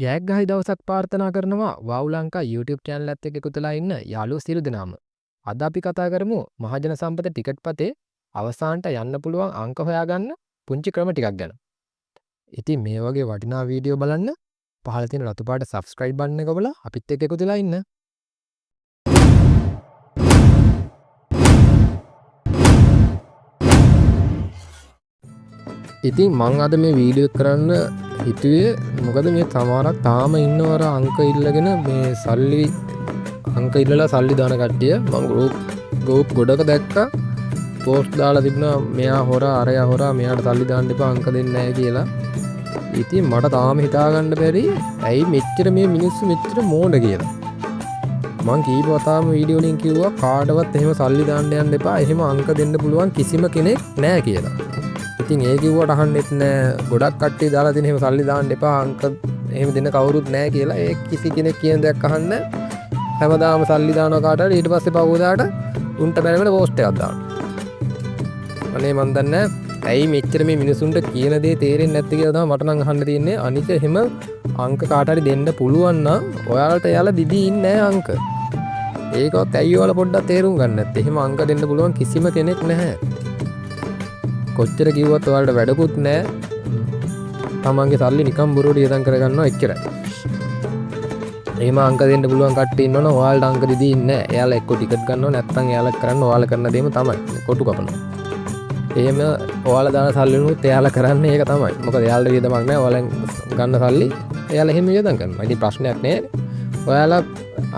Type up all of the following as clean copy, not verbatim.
ජයග්‍රහී දවසක් ප්‍රාර්ථනා කරනවා වව් ලංකා YouTube channel එකත් එක්ක එකතුලා ඉන්න යාළුවෝ සියලු දෙනාම. අද අපි කතා කරමු මහජන සම්පත ටිකට් පතේ අවසානට යන්න පුළුවන් අංක හොයාගන්න පුංචි ක්‍රම ටිකක් ගැන. ඉතින් මේ වගේ වටිනා වීඩියෝ බලන්න පහළ තියෙන රතු පාට subscribe button එක ඔබලා අපිත් එක්ක එකතුලා ඉන්න. ඉතින් මං අද මේ වීඩියෝ කරන්න හිතුවේ මොකද මේ සමහරක් තාම ඉන්නවර අංක ඉල්ලගෙන මේ සල්ලි අංක ඉල්ලලා සල්ලි දාන කට්ටිය මං ගෲප් ගොඩක දැක්කා පෝස්ට් දාලා තිබුණා මෙයා හොරා අරයා හොරා මෙයාට සල්ලි දාන්න එපා අංක දෙන්නේ නැහැ කියලා. ඉතින් මට තාම හිතා ගන්න බැරි ඇයි මෙච්චර මේ මිනිස්සු මෙච්චර මෝඩ කියලා. මං කීප වතාවම වීඩියෝ වලින් කිව්වා කාටවත් එහෙම සල්ලි දාන්න යන්න එපා එහෙම අංක දෙන්න පුළුවන් කිසිම කෙනෙක් නැහැ කියලා. ඉතින් ඒ කිව්වට අහන්නෙත් නෑ ගොඩක් කට්ටිය දාලා තියෙන එහෙම සල්ලි දාන්න එපා අංක එහෙම දෙන්න කවුරුත් නෑ කියලා ඒ කිසි කෙනෙක් කියන දෙයක් අහන්න හැමදාම සල්ලි දානවා කාටට ඊට පස්සේ පවුදාට උන්ට බැලමල පෝස්ට් එකක් දානවා. අනේ මන් දන්නේ ඇයි මෙච්චර මේ මිනිසුන්ට කියන දේ තේරෙන්නේ නැත්තේ කියලා තමයි මට නම් අහන්න තියෙන්නේ. අනිත් එහෙම අංක කාට හරි දෙන්න පුළුවන් නම් ඔයාලට යාලා දිදී ඉන්නේ නෑ අංක. ඒකවත් ඇයි ඔයාලා පොඩ්ඩක් තේරුම් ගන්න නැත්තේ. එහෙම අංක දෙන්න පුළුවන් කිසිම කෙනෙක් නැහැ. කොච්චර කිව්වත් ඔයාලට වැඩකුත් නෑ. තමන්ගේ සල්ලි නිකන් බොරුවට ඉයදම් කරගන්නවා එච්චරයි. එහෙම අංක දෙන්න පුළුවන් කට්ටිය ඉන්නවනම් ඔයාලට අංක දෙදී ඉන්නේ නෑ. එයාලා එක්ක ටිකට් ගන්නවා නැත්නම් එයාලා කරන්නේ ඔයාලා කරන දේම තමයි. කොටු කපනවා. එහෙම ඔයාලා දාන සල්ලි වලුත් එයාලා කරන්නේ ඒක තමයි. මොකද එයාලට වියදමක් නෑ. ඔයාලෙන් ගන්න සල්ලි එයාලා එහෙම වියදම් කරනවා. ඉතින් ප්‍රශ්නයක් නෑ. ඔයාලා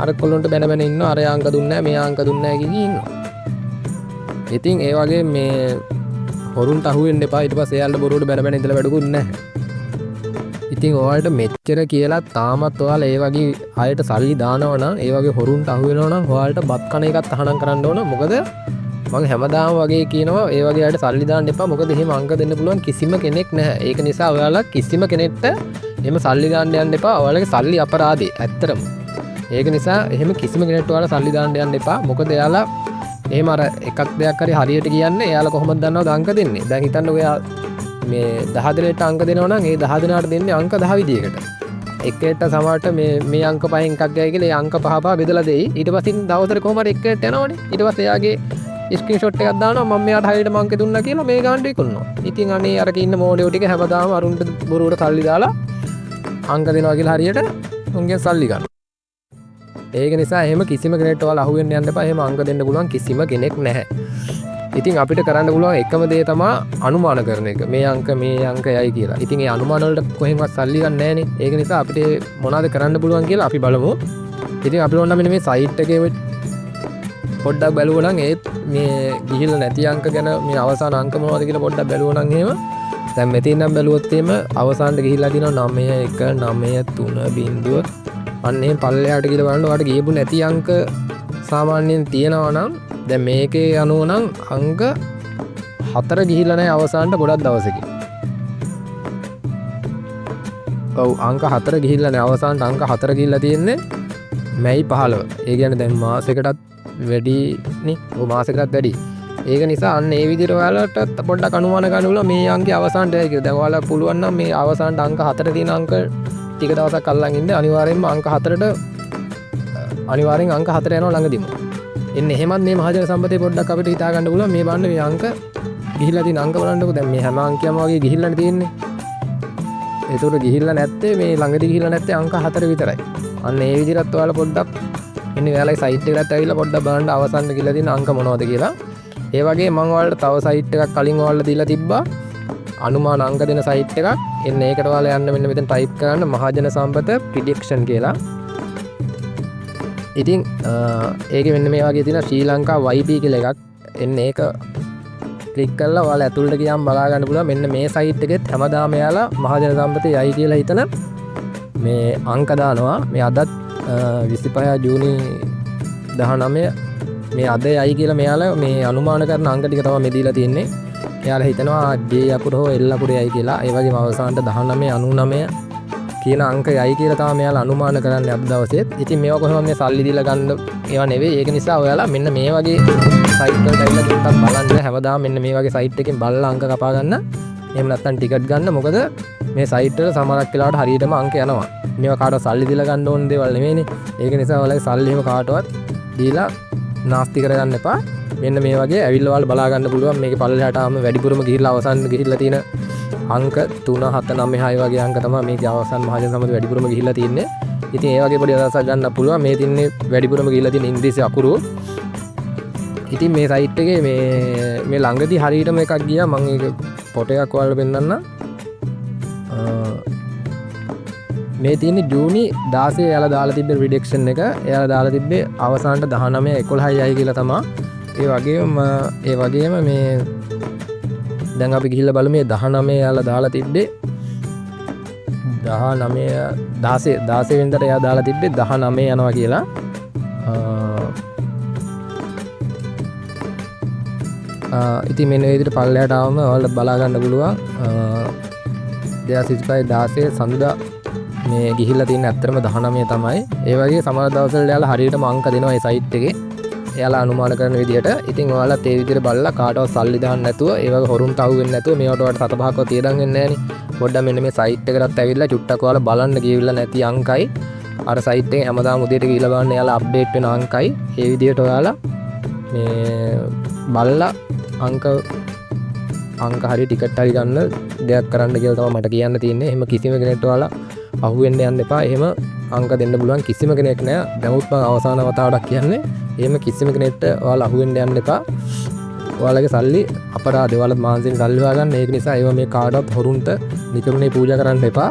අර කොල්ලොන්ට බැන බැන ඉන්නවා. අර අංක දුන්නේ නෑ, මේ අංක දුන්නේ නෑ කිය ඉන්නවා. ඉතින් ඒ වගේ මේ හොරුන්ට අහුවෙන්න එපා. ඊට පස්සේ එයාලට බොරුවට බැන බැන ඉඳලා වැඩකුත් නැහැ. ඉතින් ඔයාලට මෙච්චර කියලා තාමත් ඔයාලා ඒ වගේ අයට සල්ලි දානවා නම් ඒ වගේ හොරුන්ට අහු වෙනවා නම් ඔයාලට බත් කන එකත් අහනම් කරන්න ඕන. මොකද මම හැමදාම වගේ කියනවා ඒ වගේ අයට සල්ලි දාන්න එපා. මොකද එහෙම අංක දෙන්න පුළුවන් කිසිම කෙනෙක් නැහැ. ඒක නිසා ඔයාලා කිසිම කෙනෙක්ට එහෙම සල්ලි දාන්න යන්න එපා. ඔයාලගේ සල්ලි අපරාධේ ඇත්තටම. ඒක නිසා එහෙම කිසිම කෙනෙක්ට ඔයාලා සල්ලි දාන්න යන්න එපා. මොකද එයාලා එහෙම අර එකක් දෙයක් හරි හරියට කියන්නේ එයාලා කොහොමද දන්නවද අංක දෙන්නේ? දැන් හිතන්න ඔයා මේ 10 දෙනෙක්ට අංක දෙනවා නම් ඒ 10 දෙනාට දෙන්නේ අංක 10 විදියකට. එකෙක්ට සමහරට මේ අංක පහෙන් එකක් ගයි කියලා ඒ අංක පහ පහ බෙදලා දෙයි. ඊට පස්සේ දවසට කොහම හරි එකෙක්ට යනවනේ. ඊට පස්සේ එයාගේ ස්ක්‍රීන්ෂොට් එකක් දානවා මම මෙයාට හරියටම අංක දුන්නා කියලා මේ ගානට විකුණනවා. ඉතින් අනේ අරක ඉන්න මෝඩයෝ ටික හැමදාම අරුන්ට බොරුවට සල්ලි දාලා අංක දෙනවා කියලා හරියට උන්ගෙන් සල්ලි ගන්නවා. ඒක නිසා එහෙම කිසිම කෙනෙක්ට ඔයාලා අහුවෙන්න යන්න එපා. එහෙම අංක දෙන්න පුළුවන් කිසිම කෙනෙක් නැහැ. ඉතින් අපිට කරන්න පුළුවන් එකම දේ තමයි අනුමාන කරන එක. මේ අංක යයි කියලා. ඉතින් ඒ අනුමාන වලට කොහෙන්වත් සල්ලි ගන්න නැහැනේ. ඒක නිසා අපිට මොනවද කරන්න පුළුවන් කියලා අපි බලමු. ඉතින් අපි ඕන නම් මෙන්න මේ සයිට් එකේ පොඩ්ඩක් බලුවා නම් ඒත් මේ ගිහිල්ලා නැති අංක ගැන මේ අවසාන අංක මොනවද කියලා පොඩ්ඩක් බලුවා නම් එහෙම දැන් මෙතන නම් බැලුවොත් එහෙම අවසානට ගිහිල්ලා තියෙනවා 9193 අන්නේ පල්ලෙහාට කියලා බලන්න ඔයාලට ගියපු නැති අංක සාමාන්‍යයෙන් තියෙනවා නම් දැන් මේකේ අනුව නම් අංක 4 ගිහිල්ලා නැහැ අවසානට ගොඩක් දවසකින්. ඔව් අංක 4 ගිහිල්ලා නැහැ අවසානට අංක 4 ගිහිල්ලා තියෙන්නේ මැයි 15. ඒ කියන්නේ දැන් මාසයකටත් වැඩි නේ. ඔව් මාසයකටත් වැඩි. ඒක නිසා අන්න ඒ විදිහට ඔයාලට පොඩ්ඩක් අනුමාන ගන්න පුළුවන් මේ අංකේ අවසානට යයි කියලා. දැන් ඔයාලා පුළුවන් නම් මේ අවසානට අංක 4 තියෙන අංක ටික දවසක් අල්ලන් ඉන්න අනිවාර්යෙන්ම අංක 4ට අනිවාර්යෙන් අංක 4 යනවා ළඟදිම. එන්න එහෙමත් මේ මහජන සම්පතේ පොඩ්ඩක් අපිට හිතා ගන්න පුළුවන් මේ බලන්න මේ අංක ගිහිල්ලා තියෙන අංක බලන්නකෝ. දැන් මේ හැම අංකයක්ම වගේ ගිහිල්ලානේ තියෙන්නේ. ඒතකොට ගිහිල්ලා නැත්තේ මේ ළඟදී ගිහිල්ලා නැත්තේ අංක 4 විතරයි. අන්න ඒ විදිහට ඔයාලා පොඩ්ඩක් ඉන්නේ ඔයාලගේ සයිට් එකකට ඇවිල්ලා පොඩ්ඩක් බලන්න අවසානට ගිහිල්ලා තියෙන අංක මොනවද කියලා. ඒ වගේ මම ඔයාලට තව සයිට් එකක් කලින් ඔයාලට දීලා තිබ්බා. අනුමාන අංක දෙන සයිට් එකක්. එන්න ඒකට ඔයාලා යන්න මෙන්න මෙතන ටයිප් කරන්න මහජන සම්පත ප්‍රෙඩික්ෂන් කියලා. ඉතින් ඒකේ මෙන්න මේ වගේ තියෙන ශ්‍රී ලංකා YP කියලා එකක්. එන්න ඒක ක්ලික් කරලා ඔයාලා ඇතුළට ගියාම බලා ගන්න පුළුවන්. මෙන්න මේ සයිට් එකෙත් හැමදාම එයාලා මහජන සම්පතේ යයි කියලා හිතන මේ අංක දානවා. මේ අදත් 25 ජූනි 19 මේ අද යයි කියලා මෙයාලා මේ අනුමාන කරන අංක ටික තමයි මේ දීලා තියෙන්නේ. එයාලා හිතනවා J අකුර හෝ L අකුර යයි කියලා. ඒ වගේම අවසානට 1999 කියන අංක යයි කියලා තමයි මෙයාලා අනුමාන කරන්නේ අද දවසේත්. ඉතින් මේවා කොහොමද මේ සල්ලි දීලා ගන්න ඒවා නෙවෙයි. ඒක නිසා ඔයාලා මෙන්න මේ වගේ සයිට් වලට ඇවිල්ලා ටිකක් බලන්න. හැමදාම මෙන්න මේ වගේ සයිට් එකකින් බලලා අංක කපා ගන්න. එහෙම නැත්නම් ටිකට් ගන්න. මොකද මේ සයිට් වල සමහරක් වෙලාවට හරියටම අංක යනවා. මේවා කාටවත් සල්ලි දීලා ගන්න ඕන දේවල් නෙමෙයිනේ. ඒක නිසා ඔයාලගේ සල්ලි එහෙම කාටවත් දීලා නාස්ති කරගන්න එපා. මෙන්න මේ වගේ ඇවිල්ලා ඔයාලා බලා ගන්න පුළුවන්. මේකේ පල්ලෙහාට ආම වැඩිපුරම ගිහිල්ලා අවසන් ගිහිල්ලා තියෙන අංක 3 7 9 6 වගේ අංක තමයි මේකේ අවසන් මහජන සමත වැඩිපුරම ගිහිල්ලා තියෙන්නේ. ඉතින් ඒ වගේ පොඩි අදහසක් ගන්න පුළුවන්. මේ තින්නේ වැඩිපුරම ගිහිල්ලා තියෙන ඉංග්‍රීසි අකුරු. ඉතින් මේ සයිට් එකේ මේ ළඟදී හරියටම එකක් ගියා. මම ඒක ෆොටෝ එකක් ඔයාලට පෙන්නන්නම්. මේ තියෙන්නේ ජූනි 16 එයාලා දාලා තිබ්බ රිඩක්ෂන් එක. එයාලා දාලා තිබ්බේ අවසානට 19 11යි කියලා තමයි. ඒ වගේම මේ දැන් අපි ගිහිල්ලා බලමු මේ 19 එයාලා දාලා තිබ්බේ 16 වෙනිදාට එයා දාලා තිබ්බේ 19 යනවා කියලා. ඉතින් මෙන්න මේ විදිහට පල්ලෙහාට ආවම ඔයාලා බලා ගන්න පුළුවන්. 2016 සඳුදා මේ ගිහිල්ලා තියෙන ඇත්තටම 19 තමයි. ඒ වගේ සමහර දවස්වල එයාලා හරියටම අංක දෙනවා මේ සයිට් එකේ. එයාලා අනුමාන කරන විදිහට. ඉතින් ඔයාලත් ඒ විදිහට බලලා කාටවත් සල්ලි දාන්න නැතුව, ඒ වගේ හොරුන් තවු වෙන්නේ නැතුව මේවට ඔයාලට සත පහක්ව තියදන් වෙන්නේ නැහනේ. පොඩ්ඩක් මෙන්න මේ සයිට් එකකට ඇවිල්ලා චුට්ටක් ඔයාලා බලන්න ගිහිල්ලා නැති අංකයි අර සයිට් එකේ හැමදාම උදේට ගිහිල්ලා බලන්න එයාලා අප්ඩේට් වෙන අංකයි. ඒ විදිහට ඔයාලා මේ බලලා අංක හරි ටිකට් හරි ගන්න දෙයක් කරන්න කියලා තමයි මට කියන්න තියෙන්නේ. එහෙම කිසිම කෙනෙක්ට ඔයාලා අහුවෙන්න යන්න එපා. එහෙම අංක දෙන්න පුළුවන් කිසිම කෙනෙක් නෑ. නමුත් මම අවසාන වතාවටක් කියන්නේ එහෙම කිසිම කෙනෙක්ට ඔයාලා අහුවෙන්න යන්න එපා. ඔයාලගේ සල්ලි අපරාධ. ඔයාලා මානසික සල්ලි හොයාගන්න. ඒක නිසා ඒවා මේ කාටවත් හොරුන්ට නිකරුණේ පූජා කරන්න එපා.